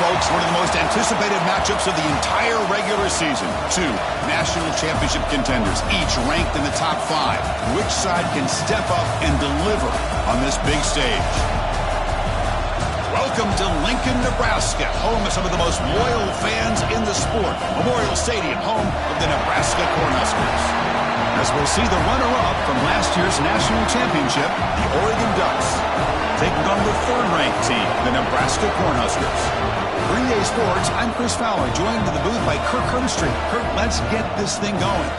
folks, one of the most anticipated matchups of the entire regular season. Two national championship contenders, each ranked in the top 5. Which side can step up and deliver on this big stage? Welcome to Lincoln, Nebraska, home of some of the most loyal fans in the sport. Memorial Stadium, home of the Nebraska Cornhuskers. As we'll see the runner-up from last year's national championship, the Oregon Ducks, taking on the 3rd-ranked team, the Nebraska Cornhuskers. For EA Sports, I'm Chris Fowler, joined in the booth by Kirk Herbstreit. Kirk, let's get this thing going.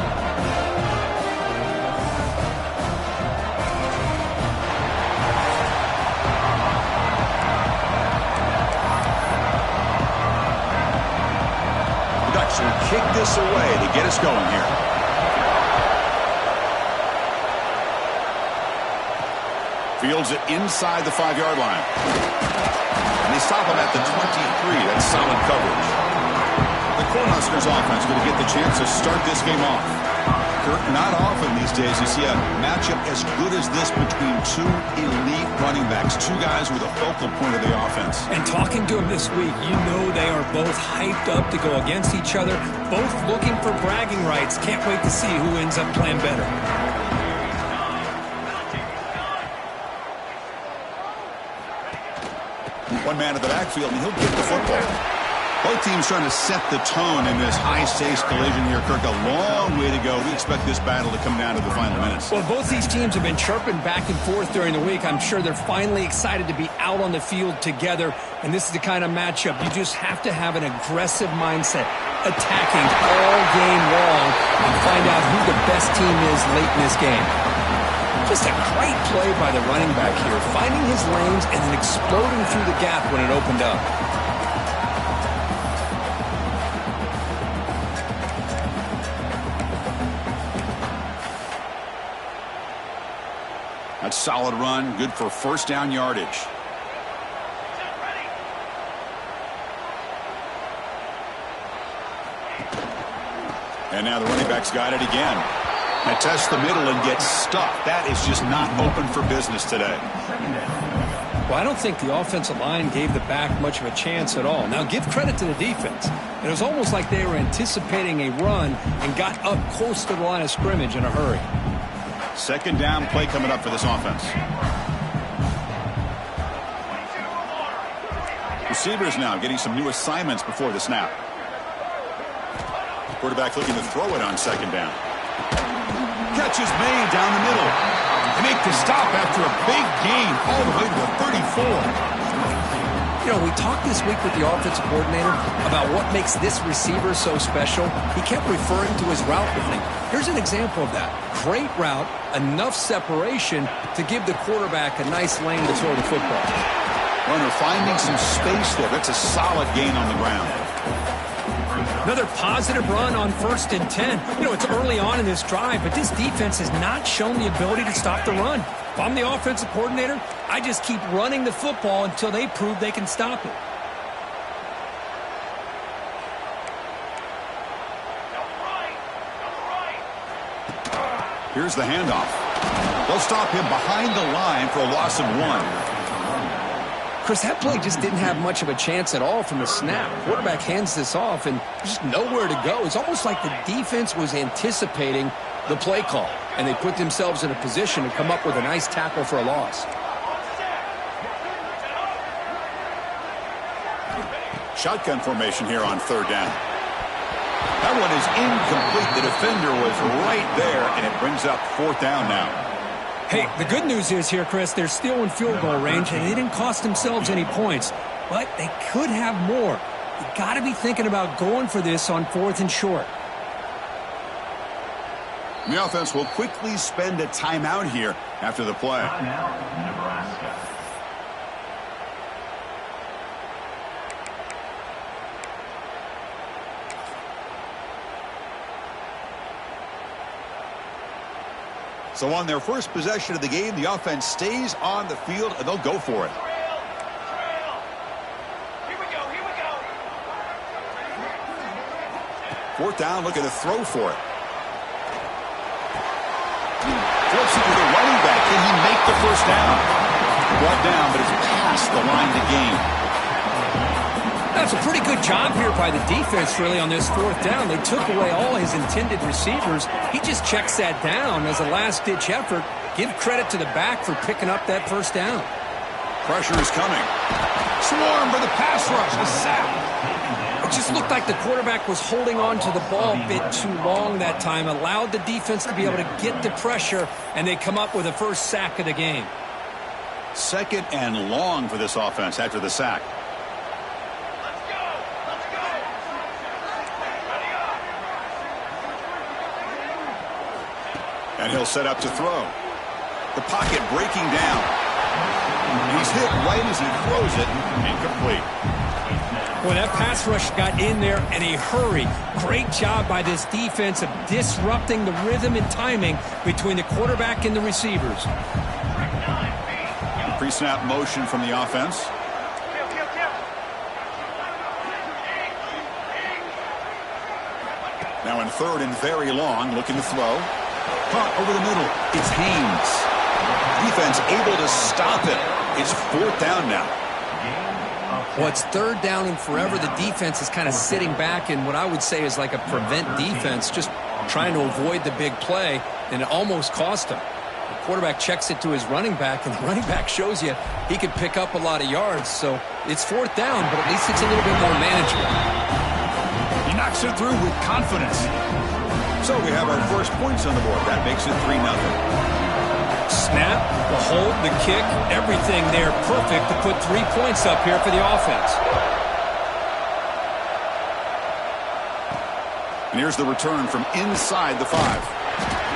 The Ducks will kick this away to get us going here. Fields it inside the 5-yard line. And they stop him at the 23. That's solid coverage. The Cornhuskers offense going to get the chance to start this game off. Kirk, not often these days you see a matchup as good as this between two elite running backs, two guys with a focal point of the offense. And talking to them this week, you know they are both hyped up to go against each other, both looking for bragging rights. Can't wait to see who ends up playing better. One man in the backfield, and he'll get the football. Both teams trying to set the tone in this high-stakes collision here, Kirk. A long way to go. We expect this battle to come down to the final minutes. Well, both these teams have been chirping back and forth during the week. I'm sure they're finally excited to be out on the field together, and this is the kind of matchup you just have to have an aggressive mindset, attacking all game long, and find out who the best team is late in this game. Just a great play by the running back here, finding his lanes and then exploding through the gap when it opened up. That's solid run, good for 1st down yardage. And now the running back's got it again. They test the middle and get stuck. That is just not open for business today. Well, I don't think the offensive line gave the back much of a chance at all. Now, give credit to the defense. It was almost like they were anticipating a run and got up close to the line of scrimmage in a hurry. 2nd down play coming up for this offense. Receivers now getting some new assignments before the snap. Quarterback looking to throw it on 2nd down. Catch is made down the middle. They make the stop after a big gain all the way to the 34. You know, we talked this week with the offensive coordinator about what makes this receiver so special. He kept referring to his route running. Here's an example of that. Great route, enough separation to give the quarterback a nice lane to throw the football. Runner finding some space there. That's a solid gain on the ground. Another positive run on 1st and 10. You know, it's early on in this drive, but this defense has not shown the ability to stop the run. If I'm the offensive coordinator, I just keep running the football until they prove they can stop it. Here's the handoff. They'll stop him behind the line for a loss of 1. Chris, that play just didn't have much of a chance at all from the snap. Quarterback hands this off and just nowhere to go. It's almost like the defense was anticipating the play call, and they put themselves in a position to come up with a nice tackle for a loss. Shotgun formation here on 3rd down. That one is incomplete. The defender was right there, and it brings up 4th down now. Hey, the good news is here, Chris, they're still in field goal range, and they didn't cost themselves any points, but they could have more. You got to be thinking about going for this on 4th and short. The offense will quickly spend a timeout here after the play. Nebraska. So on their first possession of the game, the offense stays on the field, and they'll go for it. Here we go. 4th down, looking to throw for it. Flips it to the running back. Can he make the 1st down? Brought down, but it's past the line to gain. That's a pretty good job here by the defense, really, on this fourth down. They took away all his intended receivers. He just checks that down as a last-ditch effort. Give credit to the back for picking up that first down. Pressure is coming. Swarm for the pass rush. A sack. It just looked like the quarterback was holding on to the ball a bit too long that time, allowed the defense to be able to get the pressure, and they come up with the first sack of the game. Second and long for this offense after the sack. Let's go. Let's go. Ready up. And he'll set up to throw. The pocket breaking down. He's hit right as he throws it. Incomplete. Well, that pass rush got in there in a hurry. Great job by this defense of disrupting the rhythm and timing between the quarterback and the receivers. Pre-snap motion from the offense. Now in third and very long, looking to throw. Caught over the middle. It's Haynes. Defense able to stop it. It's fourth down now. Well, it's third down and forever. The defense is kind of sitting back in what I would say is like a prevent defense, just trying to avoid the big play, and it almost cost him. The quarterback checks it to his running back, and the running back shows you he can pick up a lot of yards. So it's fourth down, but at least it's a little bit more manageable. He knocks it through with confidence. So we have our first points on the board. That makes it 3-0. Snap, the hold, the kick, everything there perfect to put 3 points up here for the offense. And here's the return from inside the 5.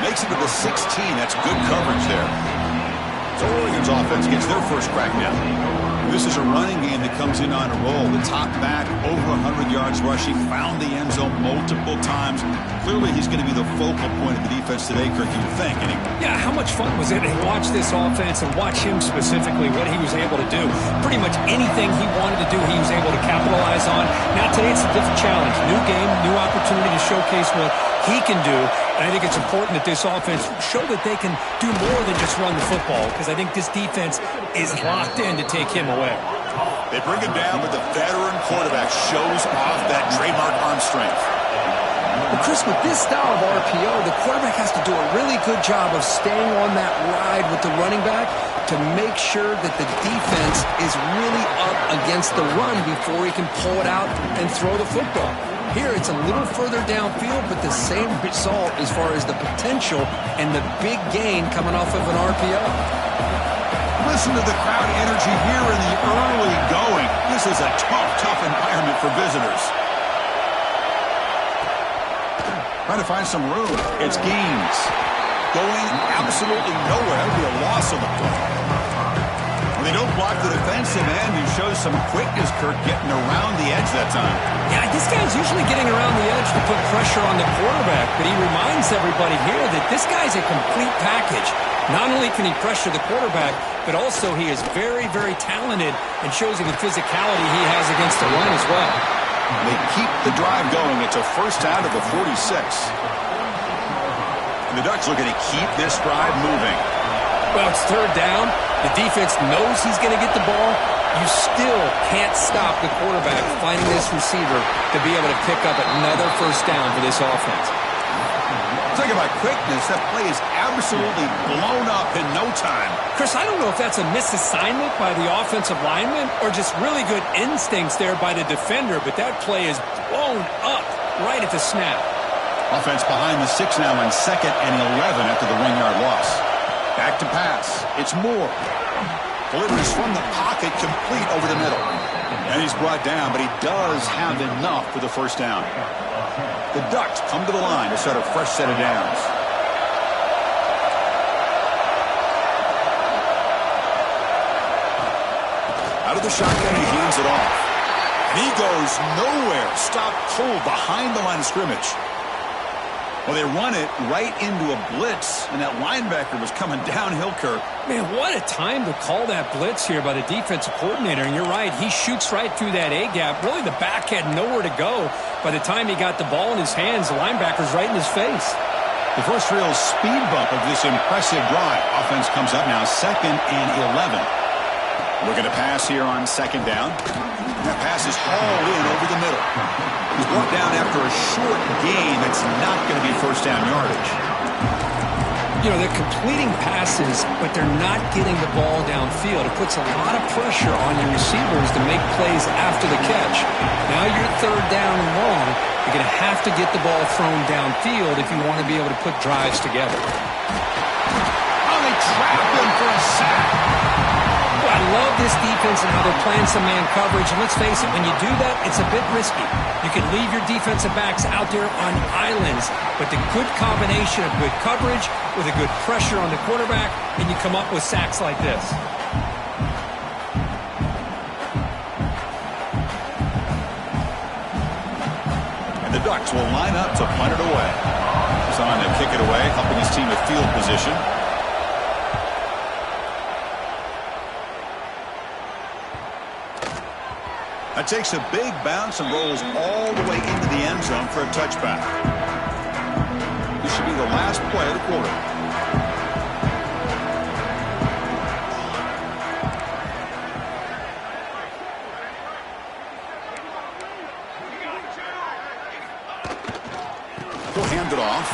Makes it to the 16. That's good coverage there. So Oregon's offense gets their first crack now. This is a running game that comes in on a roll. The top back, over 100 yards rushing, found the end zone multiple times. Clearly, he's going to be the focal point of the defense today, Kirk, you would think. Yeah, how much fun was it to watch this offense and watch him specifically, what he was able to do. Pretty much anything he wanted to do, he was able to capitalize on. Now, today, it's a different challenge. New game, new opportunity to showcase what he can do. And I think it's important that this offense show that they can do more than just run the football, because I think this defense is locked in to take him away. They bring him down, but the veteran quarterback shows off that trademark arm strength. Well, Chris, with this style of RPO, the quarterback has to do a really good job of staying on that ride with the running back to make sure that the defense is really up against the run before he can pull it out and throw the football. Here, it's a little further downfield, but the same result as far as the potential and the big gain coming off of an RPO. Listen to the crowd energy here in the early going. This is a tough environment for visitors. Trying to find some room. It's Gaines. Going absolutely nowhere. That would be a loss of the play. When they don't block the defensive end, who shows some quickness, Kirk, getting around the edge that time. Yeah, this guy's usually getting around the edge to put pressure on the quarterback, but he reminds everybody here that this guy's a complete package. Not only can he pressure the quarterback, but also he is very, very talented and shows you the physicality he has against the run as well. They keep the drive going. It's a first down to the 46. And the Ducks looking to keep this drive moving. Well, it's third down. The defense knows he's going to get the ball. You still can't stop the quarterback finding this receiver to be able to pick up another first down for this offense. Talking about quickness, that play is absolutely blown up in no time. Chris, I don't know if that's a misassignment by the offensive lineman or just really good instincts there by the defender, but that play is blown up right at the snap. Offense behind the 6 now on 2nd and 11 after the 1-yard loss. Back to pass. It's Moore. Delivers from the pocket, complete over the middle. And he's brought down, but he does have enough for the first down. The Ducks come to the line to start a fresh set of downs. Out of the shotgun, he hands it off. And he goes nowhere. Stopped cold behind the line of scrimmage. Well, they run it right into a blitz, and that linebacker was coming downhill, Kirk. Man, what a time to call that blitz here by the defensive coordinator. And you're right, he shoots right through that A-gap. Really, the back had nowhere to go. By the time he got the ball in his hands, the linebacker's right in his face. The first real speed bump of this impressive drive. Offense comes up now 2nd and 11. Looking to pass here on second down. That pass is hauled in over the middle. He's brought down after a short gain that's not going to be first down yardage. You know, they're completing passes, but they're not getting the ball downfield. It puts a lot of pressure on your receivers to make plays after the catch. Now you're third down and long. You're going to have to get the ball thrown downfield if you want to be able to put drives together. Oh, they trapped him for a sack. I love this defense and how they're playing some man coverage. And let's face it, when you do that, it's a bit risky. You can leave your defensive backs out there on islands, but the good combination of good coverage with a good pressure on the quarterback, and you come up with sacks like this. And the Ducks will line up to punt it away. He's on to kick it away, helping his team with field position. That takes a big bounce and rolls all the way into the end zone for a touchback. This should be the last play of the quarter. He'll hand it off.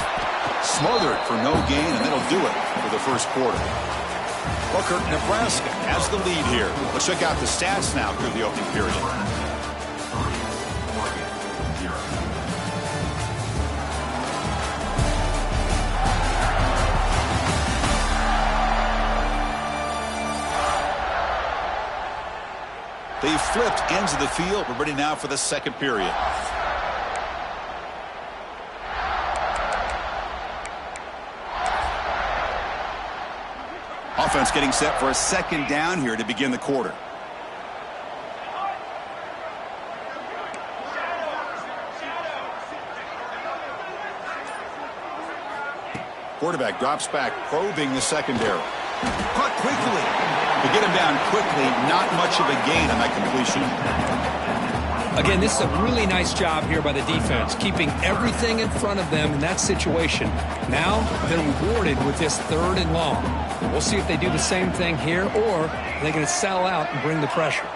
Smothered for no gain, and that'll do it for the first quarter. Booker, Nebraska has the lead here. Let's check out the stats now through the opening period. They flipped ends of the field. We're ready now for the second period. Offense getting set for a second down here to begin the quarter. Quarterback drops back, probing the secondary. Caught quickly. To get him down quickly, not much of a gain on that completion. Again, this is a really nice job here by the defense, keeping everything in front of them in that situation. Now they're rewarded with this third and long. We'll see if they do the same thing here, or they're going to sell out and bring the pressure.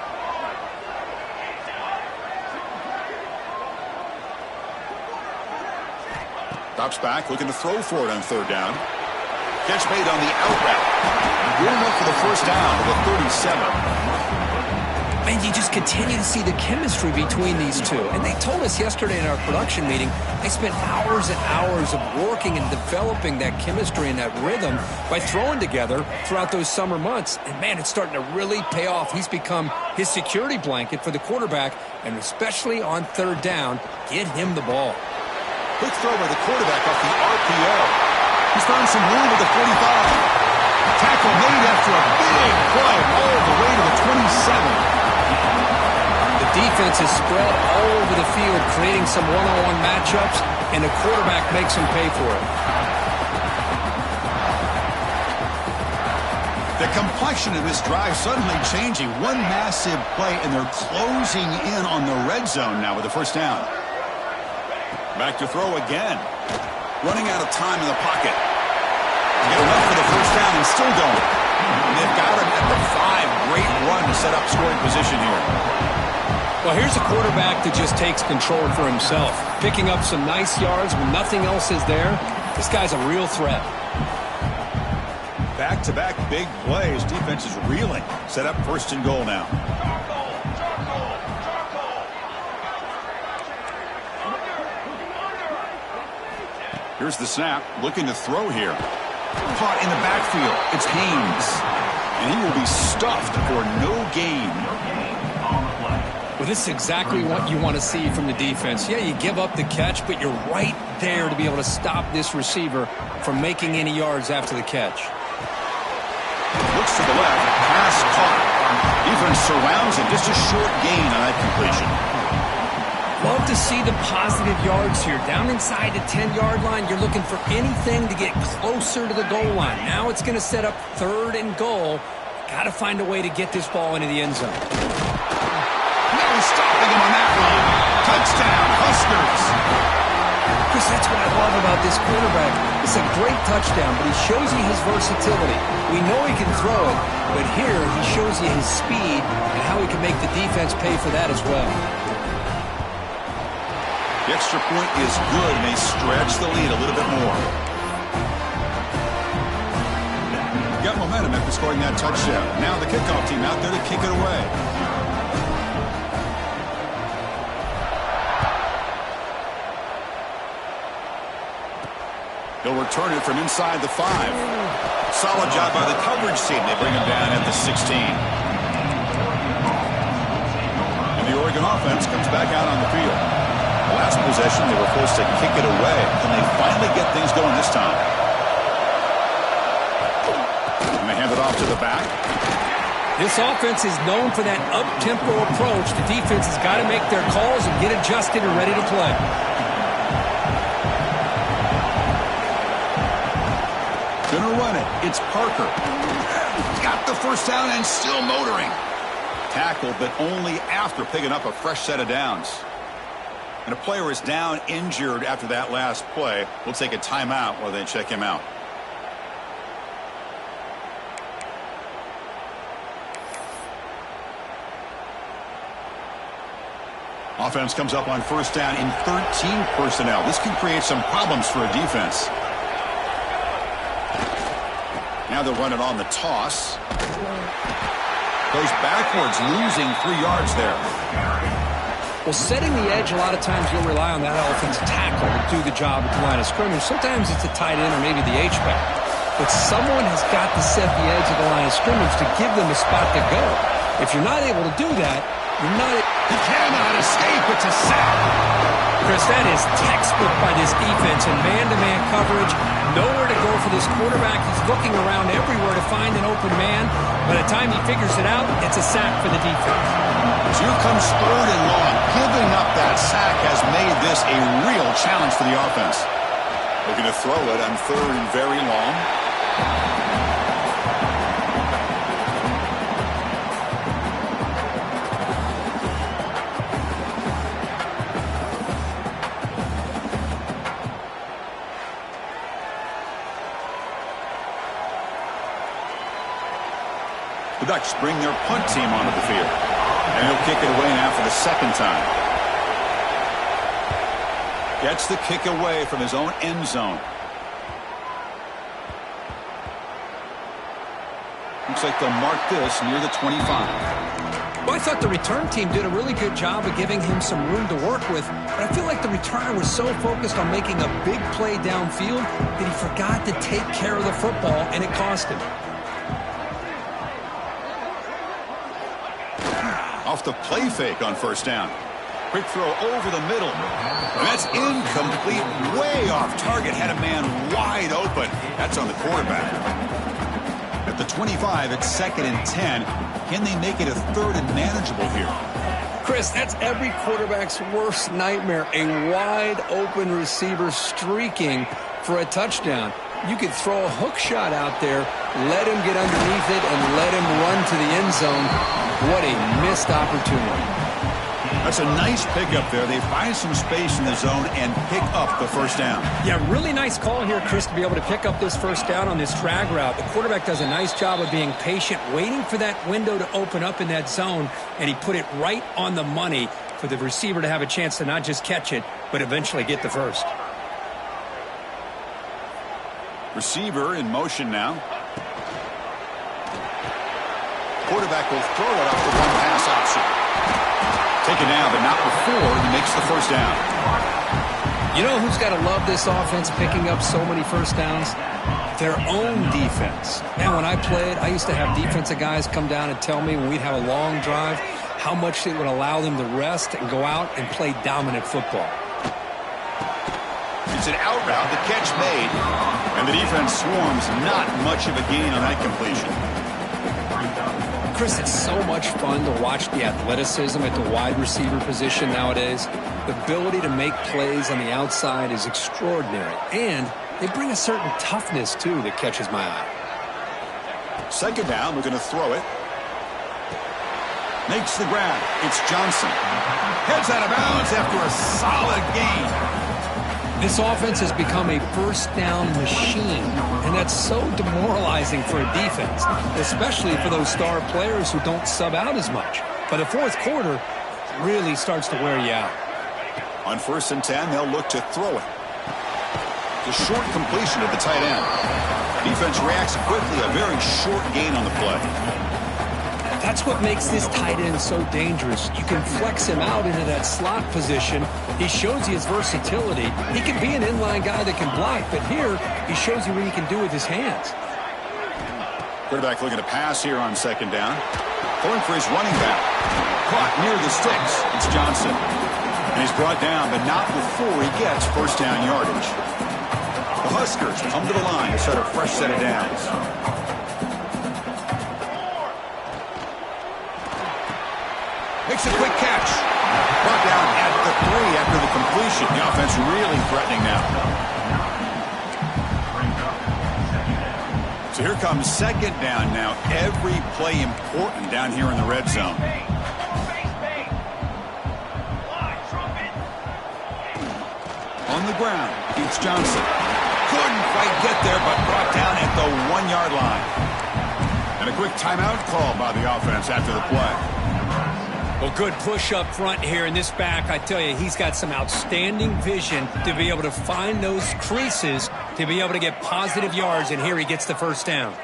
Drops back, looking to throw for it on third down. Catch made on the out route. Good enough for the first down to the 37. And you just continue to see the chemistry between these two. And they told us yesterday in our production meeting, they spent hours and hours of working and developing that chemistry and that rhythm by throwing together throughout those summer months. And, man, it's starting to really pay off. He's become his security blanket for the quarterback, and especially on third down, get him the ball. Quick throw by the quarterback off the RPO. He's found some room at the 45. Tackle made after a big play all the way to the 27. The defense is spread all over the field, creating some one-on-one matchups, and the quarterback makes them pay for it. The complexion of this drive suddenly changing. One massive play, and they're closing in on the red zone now with the first down. Back to throw again. Running out of time in the pocket. Get enough for the first down and still going. And they've got him at the 5. Great run to set up scoring position here. Well, here's a quarterback that just takes control for himself. Picking up some nice yards when nothing else is there. This guy's a real threat. Back-to-back big plays. Defense is reeling. Set up first and goal now. Here's the snap. Looking to throw here. Caught in the backfield. It's Haynes. And he will be stuffed for no gain. Well, this is exactly what you want to see from the defense. Yeah, you give up the catch, but you're right there to be able to stop this receiver from making any yards after the catch. Looks to the left. Pass caught. Defense surrounds him. Just a short gain on that completion. Love to see the positive yards here. Down inside the 10-yard line, you're looking for anything to get closer to the goal line. Now it's going to set up third and goal. Got to find a way to get this ball into the end zone. No stopping him on that one. Touchdown, Huskers. Chris, that's what I love about this quarterback. It's a great touchdown, but he shows you his versatility. We know he can throw it, but here he shows you his speed and how he can make the defense pay for that as well. The extra point is good, and they stretch the lead a little bit more. Got momentum after scoring that touchdown. Now the kickoff team out there to kick it away. He'll return it from inside the 5. Solid job by the coverage team. They bring him down at the 16. And the Oregon offense comes back out on the field. Last possession, they were forced to kick it away. Can they finally get things going this time? And they hand it off to the back. This offense is known for that up-tempo approach. The defense has got to make their calls and get adjusted and ready to play. Gonna run it. It's Parker. Got the first down and still motoring. Tackled, but only after picking up a fresh set of downs. And a player is down injured after that last play. We'll take a timeout while they check him out. Offense comes up on first down in 13 personnel. This can create some problems for a defense. Now they'll run it on the toss. Goes backwards, losing 3 yards there. Well, setting the edge, a lot of times you'll rely on that offensive tackle to do the job at the line of scrimmage. Sometimes it's a tight end or maybe the H-back. But someone has got to set the edge of the line of scrimmage to give them a spot to go. If you're not able to do that, you're not... He cannot escape. It's a sack. Chris, that is textbook by this defense in man-to-man coverage. Nowhere to go for this quarterback. He's looking around everywhere to find an open man. By the time he figures it out, it's a sack for the defense. As here comes 3rd and long. Giving up that sack has made this a real challenge for the offense. Looking to throw it on 3rd and very long. The Ducks bring their punt team onto the field. And he'll kick it away now for the 2nd time. Gets the kick away from his own end zone. Looks like they'll mark this near the 25. Well, I thought the return team did a really good job of giving him some room to work with, but I feel like the returner was so focused on making a big play downfield that he forgot to take care of the football, and it cost him. Off the play fake on first down. Quick throw over the middle. And that's incomplete, way off target. Had a man wide open. That's on the quarterback. At the 25, it's 2nd and 10. Can they make it a 3rd and manageable here? Chris, that's every quarterback's worst nightmare. A wide open receiver streaking for a touchdown. You could throw a hook shot out there, let him get underneath it, and let him run to the end zone. What a missed opportunity. That's a nice pickup there. They find some space in the zone and pick up the first down. Yeah, really nice call here, Chris, to be able to pick up this first down on this drag route. The quarterback does a nice job of being patient, waiting for that window to open up in that zone, and he put it right on the money for the receiver to have a chance to not just catch it, but eventually get the first. Receiver in motion now. Quarterback will throw it off the one pass option. Taken down, but not before he makes the first down. You know who's got to love this offense picking up so many first downs? Their own defense. Man, when I played, I used to have defensive guys come down and tell me when we'd have a long drive how much it would allow them to rest and go out and play dominant football. It's an out route, the catch made, and the defense swarms. Not much of a gain on that completion. Chris, it's so much fun to watch the athleticism at the wide receiver position nowadays. The ability to make plays on the outside is extraordinary, and they bring a certain toughness, too, that catches my eye. 2nd down, we're going to throw it. Makes the grab. It's Johnson. Heads out of bounds after a solid gain. This offense has become a first-down machine, and that's so demoralizing for a defense, especially for those star players who don't sub out as much. By the fourth quarter, it really starts to wear you out. On 1st and 10, they'll look to throw it. The short completion of the tight end. Defense reacts quickly, a very short gain on the play. That's what makes this tight end so dangerous. You can flex him out into that slot position. He shows you his versatility. He can be an inline guy that can block, but here he shows you what he can do with his hands. Quarterback looking to pass here on 2nd down. Going for his running back. Caught near the sticks. It's Johnson. And he's brought down, but not before he gets 1st down yardage. The Huskers come to the line to set a fresh set of downs. Makes a quick catch. Brought down at the 3 after the completion. The offense really threatening now. So here comes 2nd down now. Every play important down here in the red zone. On the ground, it's Johnson. Couldn't quite get there, but brought down at the 1-yard line. And a quick timeout call by the offense after the play. Well, good push up front here in this back. I tell you, he's got some outstanding vision to be able to find those creases, to be able to get positive yards, and here he gets the 1st down.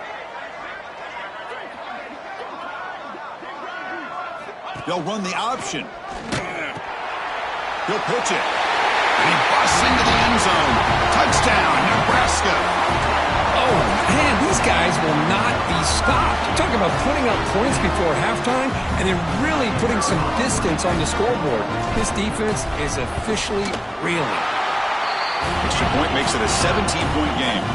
They'll run the option. He'll pitch it. And he busts into the end zone. Touchdown, Nebraska. Oh, man, these guys will not be stopped. Talk about putting up points before halftime and then really putting some distance on the scoreboard. This defense is officially reeling. Extra point makes it a 17-point game.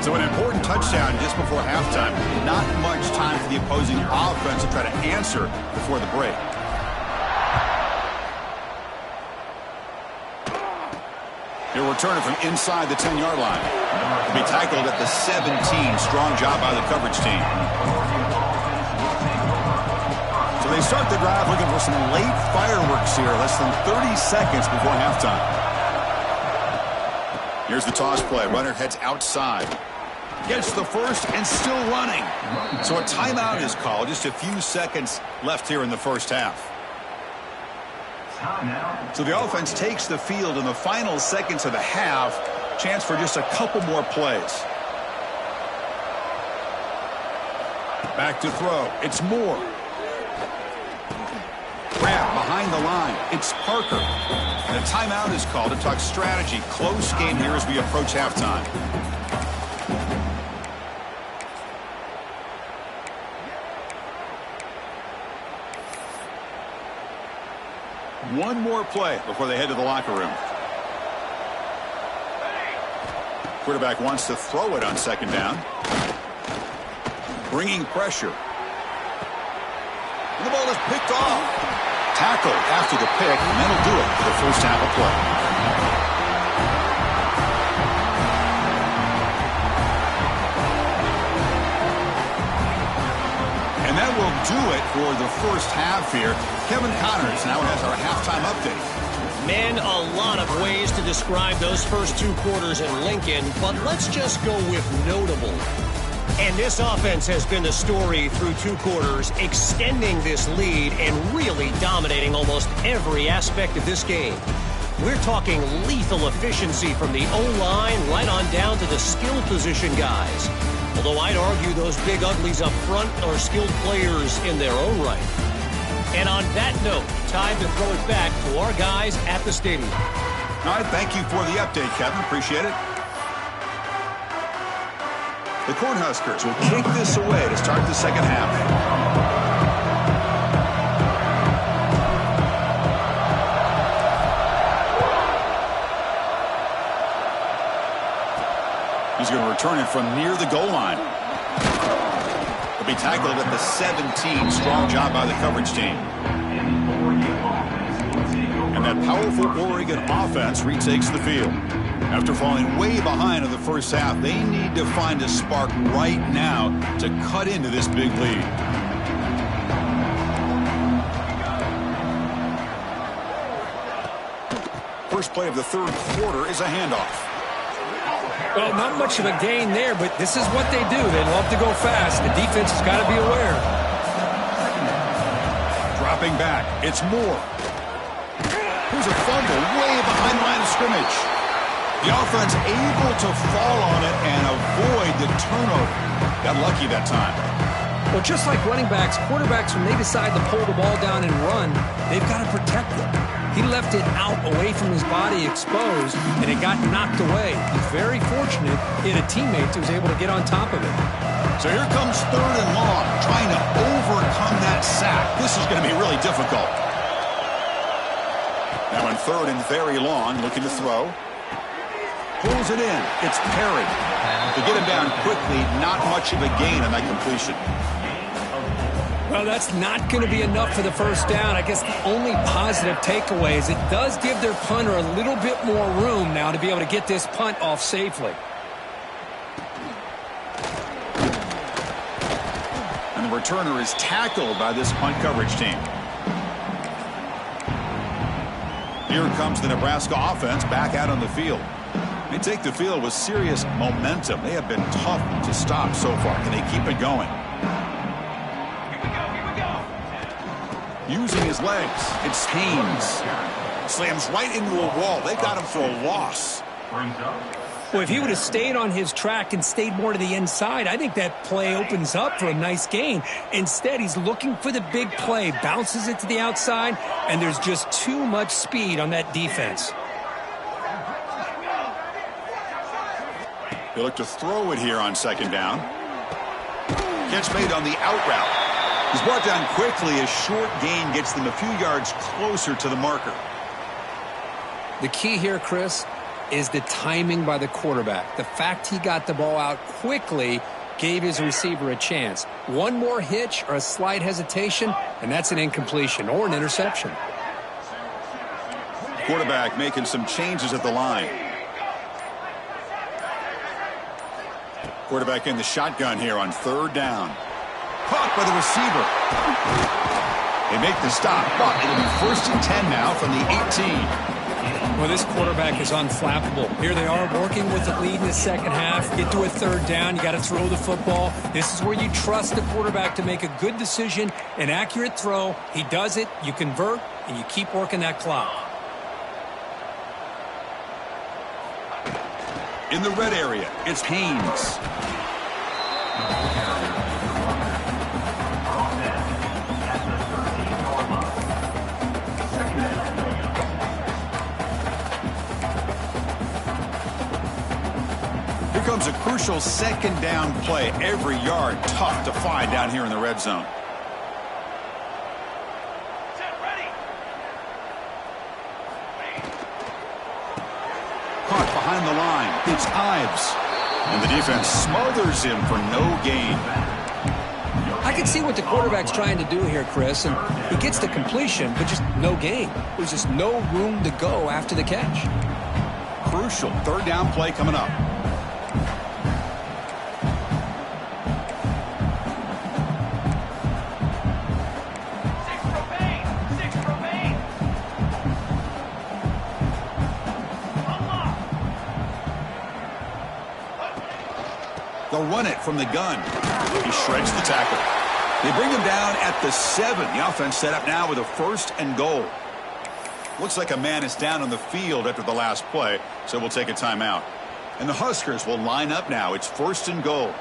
So an important touchdown just before halftime. Not much time for the opposing offense to try to answer before the break. He'll return it from inside the 10-yard line. He'll be tackled at the 17. Strong job by the coverage team. So they start the drive looking for some late fireworks here. Less than 30 seconds before halftime. Here's the toss play. Runner heads outside. Gets the first and still running. So a timeout is called. Just a few seconds left here in the first half. So the offense takes the field in the final seconds of the half. Chance for just a couple more plays. Back to throw. It's Moore. Grab behind the line. It's Parker. And a timeout is called to talk strategy. Close game here as we approach halftime. One more play before they head to the locker room. Quarterback wants to throw it on 2nd down. Bringing pressure. And the ball is picked off. Tackled after the pick, and that'll do it for the first half of play. And that will do it for the first half here. Kevin Connors now has our halftime update. Man, a lot of ways to describe those first 2 quarters in Lincoln, but let's just go with notable. And this offense has been the story through 2 quarters, extending this lead and really dominating almost every aspect of this game. We're talking lethal efficiency from the O-line right on down to the skill position guys. Although I'd argue those big uglies up front are skilled players in their own right. And on that note, time to throw it back to our guys at the stadium. All right, thank you for the update, Kevin. Appreciate it. The Cornhuskers will kick this away to start the second half. He's going to return it from near the goal line. He'll be tackled at the 17. Strong job by the coverage team. And that powerful Oregon offense retakes the field. After falling way behind in the first half, they need to find a spark right now to cut into this big lead. First play of the third quarter is a handoff. Well, not much of a gain there, but this is what they do. They love to go fast. The defense has got to be aware. Dropping back, it's Moore. Here's a fumble way behind the line of scrimmage. The offense able to fall on it and avoid the turnover. Got lucky that time. Well, just like running backs, quarterbacks, when they decide to pull the ball down and run, they've got to protect it. He left it out away from his body exposed, and it got knocked away. He's very fortunate he had a teammate who was able to get on top of it. So here comes third and long, trying to overcome that sack. This is going to be really difficult. Now in third and very long, looking to throw. Pulls it in. It's Perry. To get him down quickly, not much of a gain on that completion. Well, that's not going to be enough for the first down. I guess the only positive takeaway is it does give their punter a little bit more room now to be able to get this punt off safely. And the returner is tackled by this punt coverage team. Here comes the Nebraska offense back out on the field. They take the field with serious momentum. They have been tough to stop so far. Can they keep it going? Using his legs, it's Haynes. Slams right into a wall. They got him for a loss. Well, if he would have stayed on his track and stayed more to the inside, I think that play opens up for a nice gain. Instead, he's looking for the big play, bounces it to the outside, and there's just too much speed on that defense. They look to throw it here on second down. Catch made on the out route. He's brought down quickly. A short gain gets them a few yards closer to the marker. The key here, Chris, is the timing by the quarterback. The fact he got the ball out quickly gave his receiver a chance. One more hitch or a slight hesitation, and that's an incompletion or an interception. Quarterback making some changes at the line. Quarterback in the shotgun here on third down. Caught by the receiver. They make the stop, but it'll be first and 10 now from the 18. Well, this quarterback is unflappable. Here they are working with the lead in the second half. Get to a third down. You got to throw the football. This is where you trust the quarterback to make a good decision, an accurate throw. He does it. You convert, and you keep working that clock. In the red area, it's Haynes. Here comes a crucial second down play. Every yard tough to find down here in the red zone. Caught behind the line. It's Ives. And the defense smothers him for no gain. I can see what the quarterback's trying to do here, Chris, and he gets the completion, but just no gain. There's just no room to go after the catch. Crucial third down play coming up. They'll run it from the gun. He shreds the tackle. They bring him down at the 7. The offense set up now with a first and goal. Looks like a man is down on the field after the last play, so we'll take a timeout. And the Huskers will line up now. It's first and goal.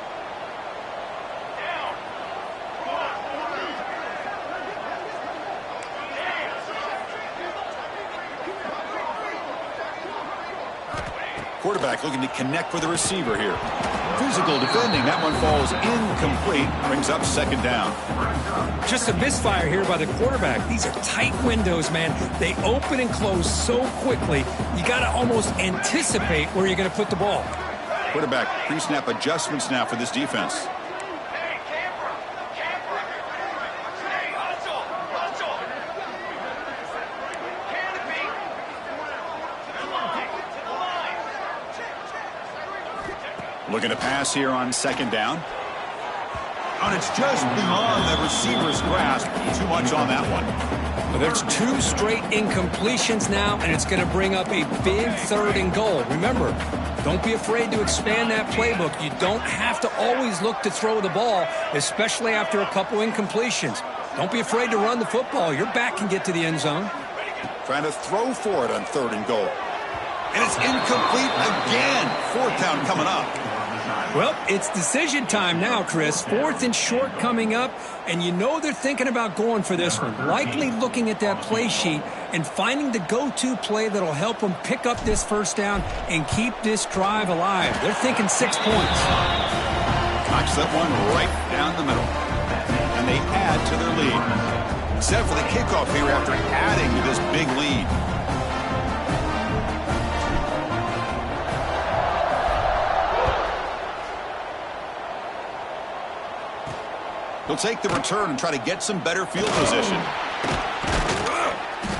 Quarterback looking to connect with the receiver here. Physical defending. That one falls incomplete. Brings up second down. Just a misfire here by the quarterback. These are tight windows, man. They open and close so quickly. You got to almost anticipate where you're going to put the ball. Quarterback pre-snap adjustments now for this defense. Looking to pass here on second down. And it's just beyond the receiver's grasp. Too much on that one. Well, there's 2 straight incompletions now, and it's going to bring up a big 3rd and goal. Remember, don't be afraid to expand that playbook. You don't have to always look to throw the ball, especially after a couple incompletions. Don't be afraid to run the football. Your back can get to the end zone. Trying to throw for it on 3rd and goal. And it's incomplete again. 4th down coming up. Well, it's decision time now, Chris. 4th and short coming up, and you know they're thinking about going for this one. Likely looking at that play sheet and finding the go-to play that'll help them pick up this 1st down and keep this drive alive. They're thinking 6 points. Knocks that one right down the middle. And they add to their lead. Set for the kickoff here after adding to this big lead. He'll take the return and try to get some better field position.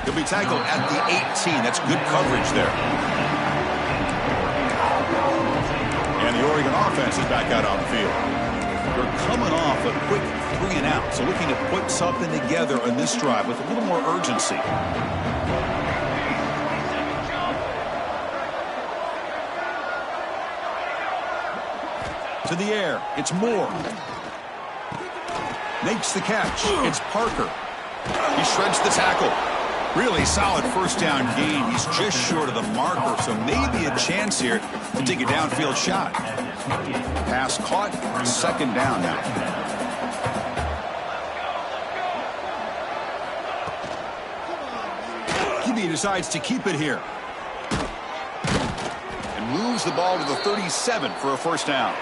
He'll be tackled at the 18. That's good coverage there. And the Oregon offense is back out on the field. They're coming off a quick 3 and out, so looking to put something together on this drive with a little more urgency. To the air. It's Moore. Makes the catch. It's Parker. He shreds the tackle. Really solid 1st down gain. He's just short of the marker, so maybe a chance here to take a downfield shot. Pass caught. 2nd down now. QB decides to keep it here. And moves the ball to the 37 for a 1st down.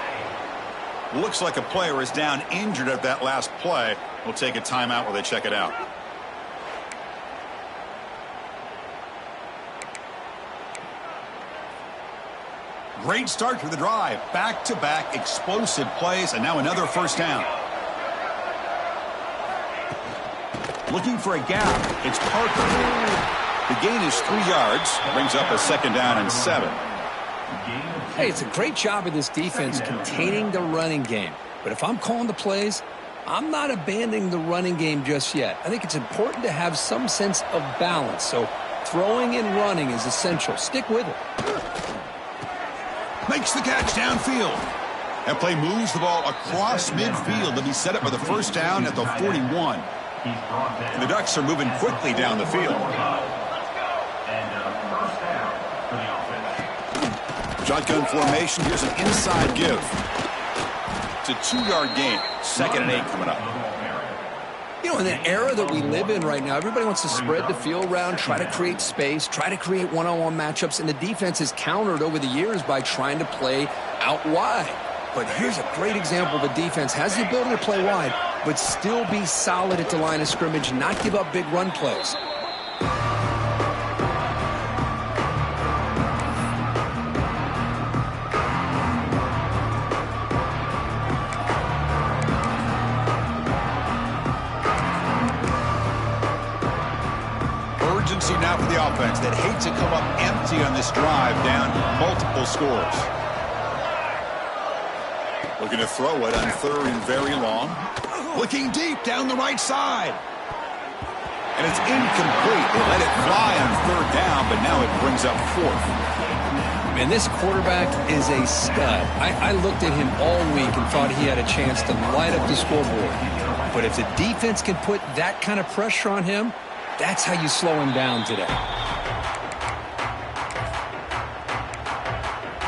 Looks like a player is down injured at that last play. We'll take a timeout while they check it out. Great start to the drive. Back-to-back explosive plays, and now another 1st down. Looking for a gap. It's Parker. The gain is 3 yards. Brings up a 2nd down and 7. Hey, it's a great job of this defense containing the running game. But if I'm calling the plays, I'm not abandoning the running game just yet. I think it's important to have some sense of balance. So throwing and running is essential. Stick with it. Makes the catch downfield. That play moves the ball across midfield to be set up for the 1st down at the 41. And the Ducks are moving quickly down the field. Shotgun formation. Here's an inside give. It's a 2-yard gain. 2nd and 8 coming up. You know, in the era that we live in right now, everybody wants to spread the field around, try to create space, try to create one-on-one matchups, and the defense is countered over the years by trying to play out wide. But here's a great example of a defense has the ability to play wide, but still be solid at the line of scrimmage, not give up big run plays. Now for the offense that hate to come up empty on this drive, down multiple scores. Looking to throw it on 3rd and very long. Looking deep down the right side. And it's incomplete. They let it fly on 3rd down, but now it brings up 4th. Man, this quarterback is a stud. I looked at him all week and thought he had a chance to light up the scoreboard. But if the defense can put that kind of pressure on him, that's how you slow him down today.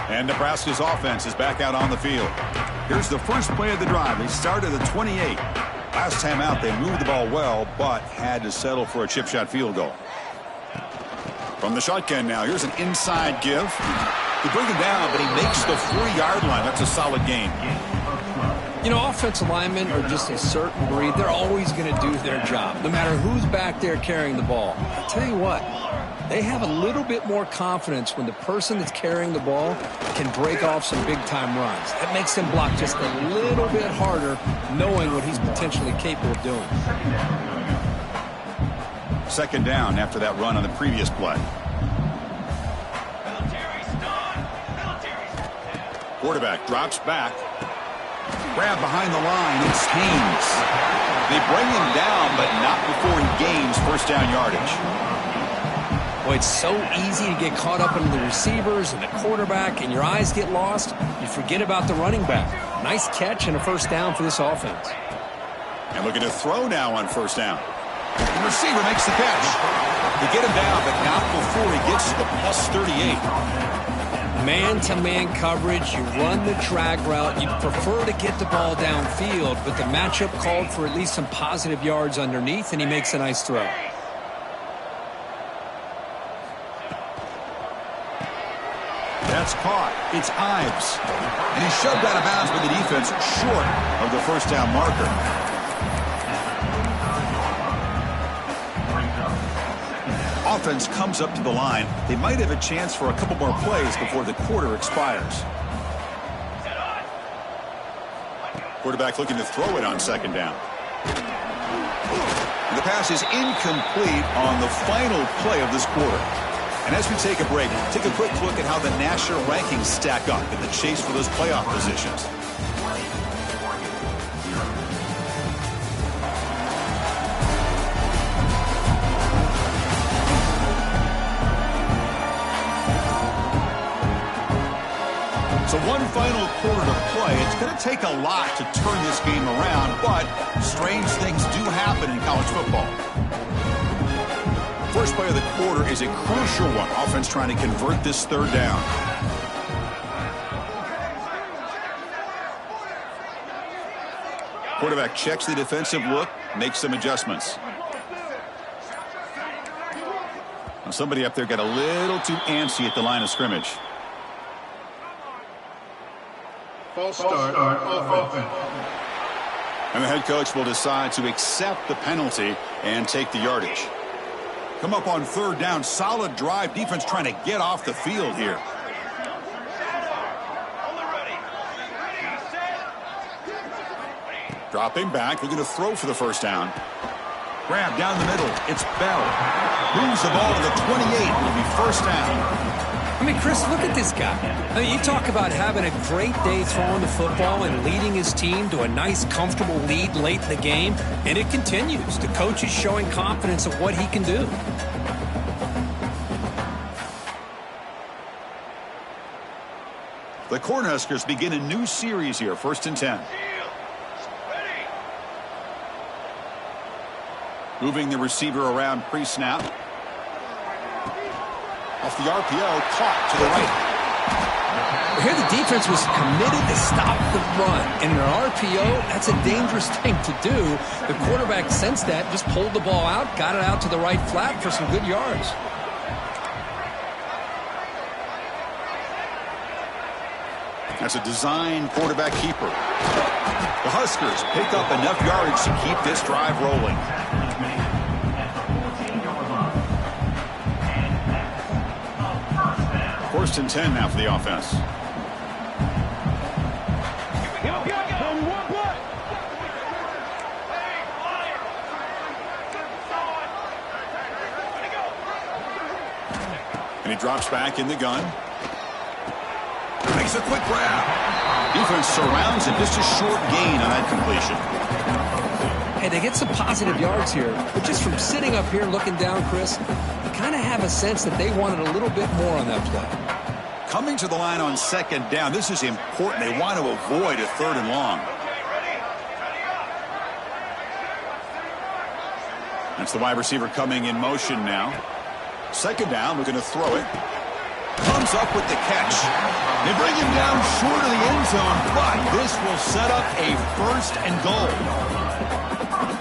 And Nebraska's offense is back out on the field. Here's the first play of the drive. They started at 28. Last time out, they moved the ball well, but had to settle for a chip shot field goal. From the shotgun now, here's an inside give. They bring him down, but he makes the 4-yard line. That's a solid gain. You know, offensive linemen are just a certain breed. They're always going to do their job, no matter who's back there carrying the ball. I'll tell you what, they have a little bit more confidence when the person that's carrying the ball can break off some big-time runs. That makes them block just a little bit harder, knowing what he's potentially capable of doing. 2nd down after that run on the previous play. Quarterback drops back. Grab behind the line. It's Haynes. They bring him down, but not before he gains first down yardage. Boy, it's so easy to get caught up in the receivers and the quarterback, and your eyes get lost. You forget about the running back. Nice catch and a first down for this offense. And looking to throw now on first down. The receiver makes the catch. They get him down, but not before he gets to the plus 38. Man-to-man coverage, you run the drag route. You'd prefer to get the ball downfield, but the matchup called for at least some positive yards underneath, and he makes a nice throw. That's caught. It's Ives. And he's shoved out of bounds by the defense short of the first down marker. Offense comes up to the line. They might have a chance for a couple more plays before the quarter expires. Quarterback looking to throw it on second down. The pass is incomplete on the final play of this quarter. And as we take a break, take a quick look at how the national rankings stack up in the chase for those playoff positions. So one final quarter to play. It's going to take a lot to turn this game around, but strange things do happen in college football. First play of the quarter is a crucial one. Offense trying to convert this third down. Quarterback checks the defensive look, makes some adjustments. Now somebody up there got a little too antsy at the line of scrimmage. False start offense. And the head coach will decide to accept the penalty and take the yardage. Come up on third down. Solid drive. Defense trying to get off the field here. Dropping back. Looking to throw for the first down. Grab down the middle. It's Bell. Moves the ball to the 28. It'll be first down. I mean, Chris, look at this guy. I mean, you talk about having a great day throwing the football and leading his team to a nice, comfortable lead late in the game, and it continues. The coach is showing confidence of what he can do. The Cornhuskers begin a new series here, 1st and 10. Moving the receiver around pre-snap. Off the RPO, caught to the right. Here the defense was committed to stop the run. And in an RPO, that's a dangerous thing to do. The quarterback sensed that, just pulled the ball out, got it out to the right flat for some good yards. That's a design quarterback keeper. The Huskers pick up enough yardage to keep this drive rolling. First and 10 now for the offense. And he drops back in the gun. Makes a quick grab. Defense surrounds him. Just a short gain on that completion. Hey, they get some positive yards here, but just from sitting up here looking down, Chris, you kind of have a sense that they wanted a little bit more on that play. Coming to the line on second down, this is important. They want to avoid a third and long. That's the wide receiver coming in motion now. Second down, looking to throw it. Comes up with the catch. They bring him down short of the end zone, but this will set up a first and goal.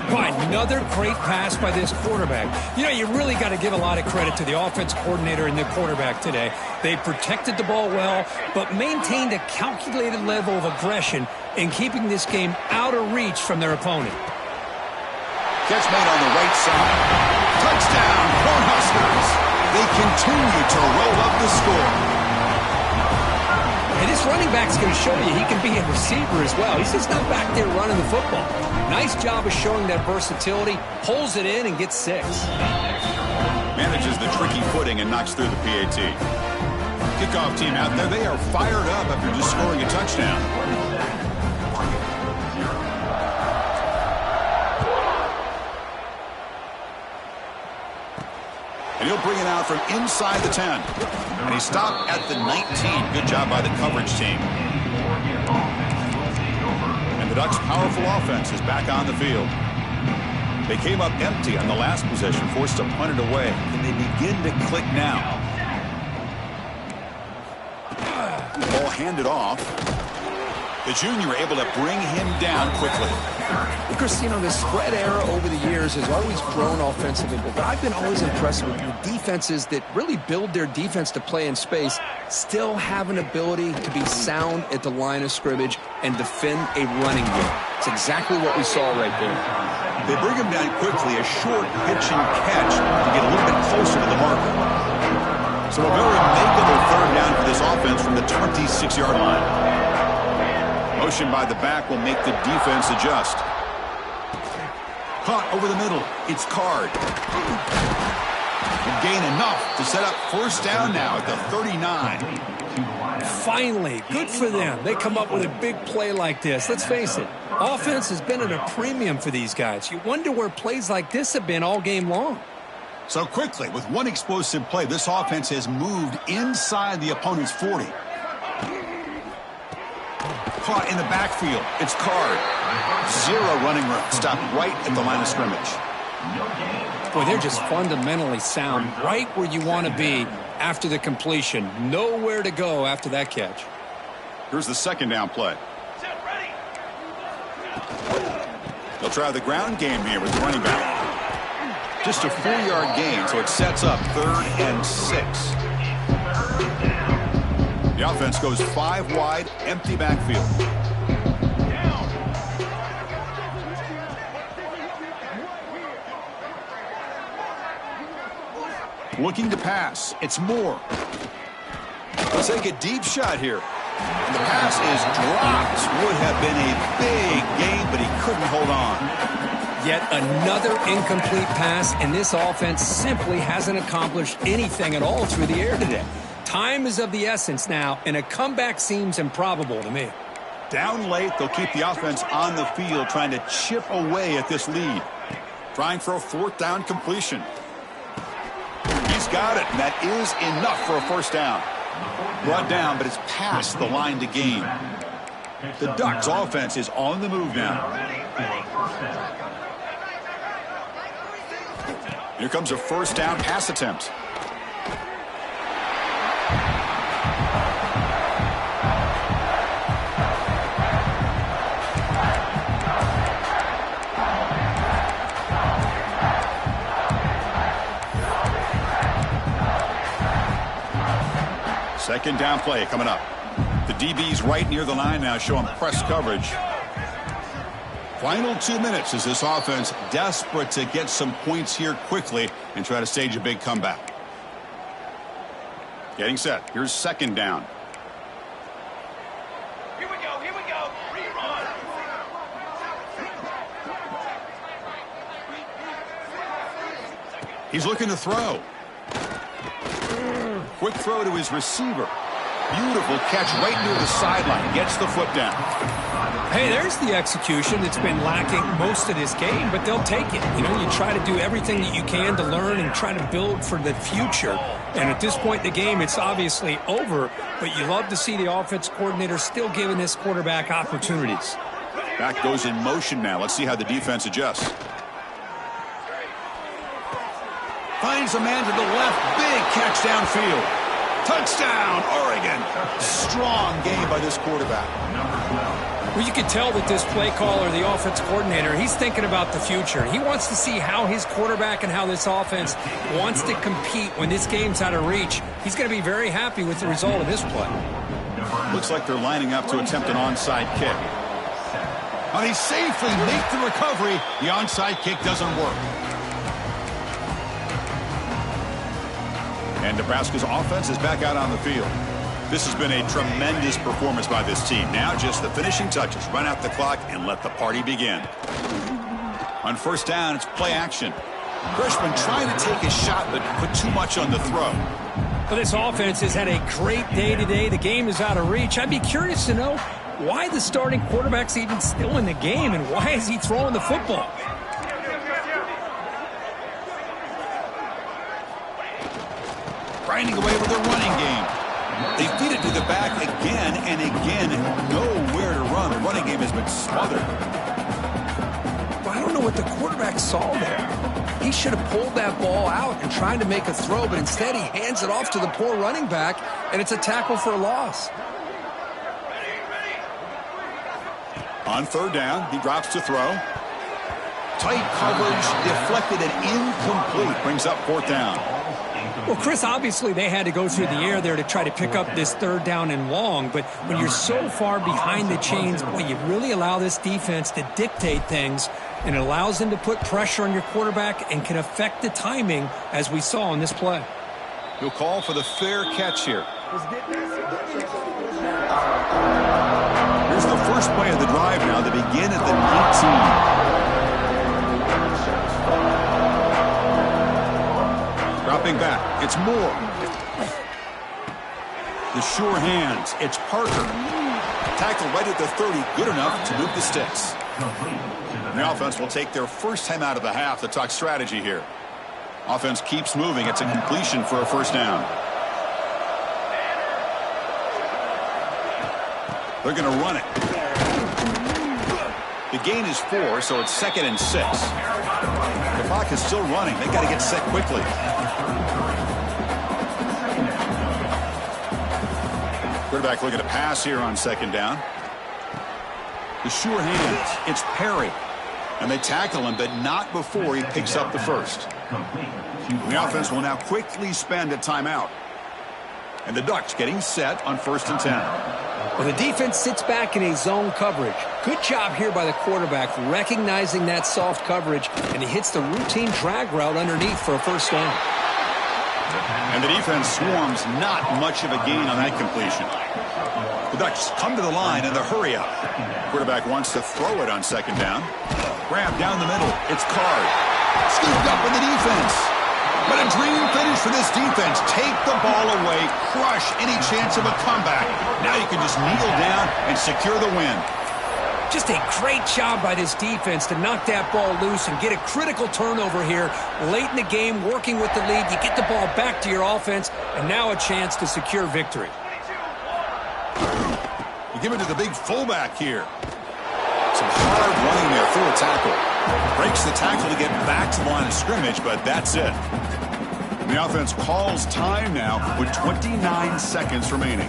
Boy, another great pass by this quarterback. You know, you really got to give a lot of credit to the offense coordinator and the quarterback today. They protected the ball well, but maintained a calculated level of aggression in keeping this game out of reach from their opponent. Catch made on the right side. Touchdown, Cornhuskers. They continue to roll up the score. And this running back's going to show you he can be a receiver as well. He's just not back there running the football. Nice job of showing that versatility. Pulls it in and gets 6. Manages the tricky footing and knocks through the PAT. Kickoff team out there. They are fired up after just scoring a touchdown. They'll bring it out from inside the 10. And he stopped at the 19. Good job by the coverage team. And the Ducks' powerful offense is back on the field. They came up empty on the last possession, forced to punt it away. And they begin to click now. Ball handed off. The junior able to bring him down quickly. Chris, you know, the spread era over the years has always grown offensively, but I've been always impressed with the defenses that really build their defense to play in space, still have an ability to be sound at the line of scrimmage and defend a running game. It's exactly what we saw right there. They bring him down quickly, a short pitch and catch to get a little bit closer to the marker. So a very makeable third down for this offense from the 26-yard line. Motion by the back will make the defense adjust. Caught over the middle. It's Card. And gain enough to set up first down now at the 39. Finally, good for them. They come up with a big play like this. Let's face it, offense has been at a premium for these guys. You wonder where plays like this have been all game long. So quickly, with one explosive play, this offense has moved inside the opponent's 40. Caught in the backfield. It's Card. Zero running room. Stopped right at the line of scrimmage. Boy, they're just fundamentally sound right where you want to be after the completion. Nowhere to go after that catch. Here's the second down play. They'll try the ground game here with the running back. Just a 4-yard gain, so it sets up 3rd and 6. The offense goes 5 wide, empty backfield. Looking to pass. It's Moore. Let's take a deep shot here. And the pass is dropped. Would have been a big gain, but he couldn't hold on. Yet another incomplete pass, and this offense simply hasn't accomplished anything at all through the air today. Time is of the essence now, and a comeback seems improbable to me. Down late, they'll keep the offense on the field, trying to chip away at this lead. Trying for a 4th down completion. He's got it, and that is enough for a first down. Brought down, but it's past the line to gain. The Ducks' offense is on the move now. Here comes a first down pass attempt. Second down play coming up. The DB's right near the line now, showing press coverage. Final 2 minutes as this offense desperate to get some points here quickly and try to stage a big comeback. Getting set. Here's second down. Here we go. Rerun. He's looking to throw. Quick throw to his receiver. Beautiful catch right near the sideline. Gets the foot down. Hey, there's the execution that's been lacking most of this game, but they'll take it. You know, you try to do everything that you can to learn and try to build for the future. And at this point in the game, it's obviously over, but you love to see the offense coordinator still giving this quarterback opportunities. Back goes in motion now. Let's see how the defense adjusts. Finds a man to the left. Big catch downfield. Touchdown, Oregon. Strong game by this quarterback. Well, you can tell that this play caller, the offense coordinator, he's thinking about the future. He wants to see how his quarterback and how this offense wants to compete when this game's out of reach. He's going to be very happy with the result of this play. Looks like they're lining up to attempt an onside kick. Now they safely make the recovery. The onside kick doesn't work. And Nebraska's offense is back out on the field. This has been a tremendous performance by this team. Now just the finishing touches. Run out the clock and let the party begin. On first down, it's play action. Freshman trying to take a shot, but put too much on the throw. Well, this offense has had a great day today. The game is out of reach. I'd be curious to know why the starting quarterback's even still in the game and why is he throwing the football? grinding away with their running game. They feed it to the back again and again. Nowhere to run. The running game has been smothered. Well, I don't know what the quarterback saw there. He should have pulled that ball out and tried to make a throw, but instead he hands it off to the poor running back, and it's a tackle for a loss. On third down, he drops to throw. Tight coverage, deflected and incomplete. Brings up fourth down. Well, Chris, obviously they had to go through the air there to try to pick up this third down and long, but when you're so far behind the chains, boy, you really allow this defense to dictate things, and it allows them to put pressure on your quarterback and can affect the timing, as we saw in this play. He'll call for the fair catch here. Here's the first play of the drive now. They begin at the 19. Dropping back. It's Moore. The sure hands. It's Parker. Tackle right at the 30. Good enough to move the sticks. The offense will take their first time out of the half to talk strategy here. Offense keeps moving. It's a completion for a first down. They're going to run it. The gain is 4, so it's 2nd and 6. The clock is still running. They got to get set quickly. Quarterback looking to pass here on 2nd down. The sure hands. It's Perry. And they tackle him, but not before he picks up the first. The offense will now quickly spend a timeout. And the Ducks getting set on 1st and 10. Well, the defense sits back in a zone coverage. Good job here by the quarterback recognizing that soft coverage, and he hits the routine drag route underneath for a first down. And the defense swarms, not much of a gain on that completion. The Ducks come to the line in the hurry up. Quarterback wants to throw it on 2nd down. Grab down the middle. It's Card. Scooped up in the defense. But a dream finish for this defense. Take the ball away. Crush any chance of a comeback. Now you can just kneel down and secure the win. Just a great job by this defense to knock that ball loose and get a critical turnover here. Late in the game, working with the lead, you get the ball back to your offense, and now a chance to secure victory. You give it to the big fullback here. Some hard running there through a tackle. Breaks the tackle to get back to the line of scrimmage, but that's it. The offense calls time now with 29 seconds remaining.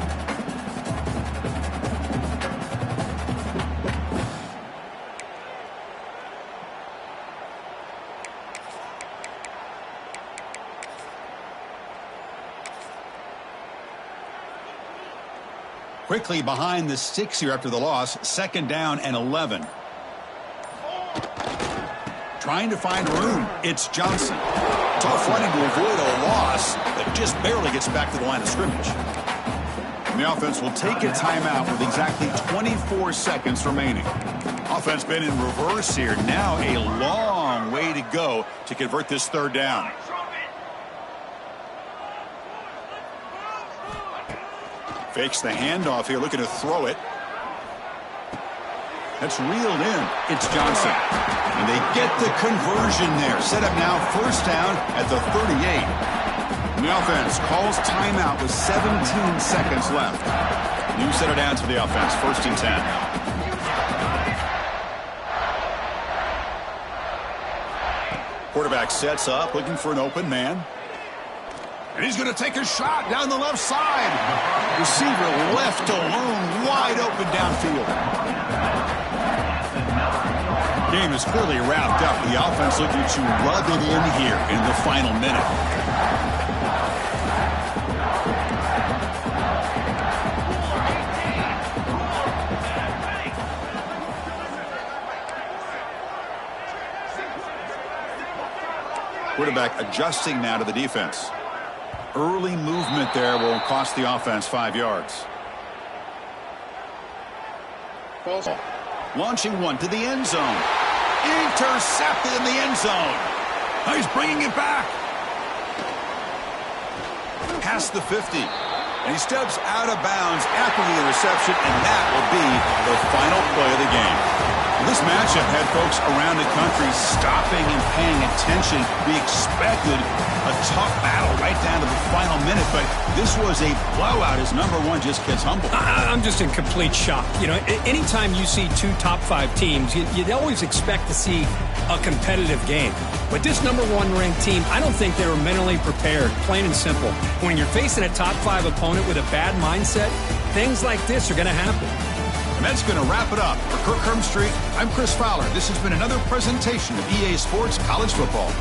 Quickly behind the 6 here after the loss. 2nd down and 11. Trying to find room. It's Johnson. Tough running to avoid a loss, but just barely gets back to the line of scrimmage. And the offense will take a timeout with exactly 24 seconds remaining. Offense been in reverse here. Now a long way to go to convert this 3rd down. Fakes the handoff here, looking to throw it. That's reeled in. It's Johnson. And they get the conversion there. Set up now 1st down at the 38. And the offense calls timeout with 17 seconds left. New set it down to the offense. 1st and 10. Quarterback sets up, looking for an open man. And he's going to take a shot down the left side. Receiver left alone, wide open downfield. Game is clearly wrapped up. The offense looking to rub it in here in the final minute. Quarterback adjusting now to the defense. Early movement there will cost the offense 5 yards. Launching one to the end zone. Intercepted in the end zone. Now he's bringing it back. Past the 50. And he steps out of bounds after the interception, and that will be the final play of the game. This matchup had folks around the country stopping and paying attention. We expected a tough battle right down to the final minute, but this was a blowout as number one just gets humbled. I'm just in complete shock. You know, anytime you see two top 5 teams, you'd always expect to see a competitive game. But this number one ranked team, I don't think they were mentally prepared, plain and simple. When you're facing a top 5 opponent with a bad mindset, things like this are going to happen. And that's going to wrap it up. For Kirk Hermstreet, I'm Chris Fowler. This has been another presentation of EA Sports College Football.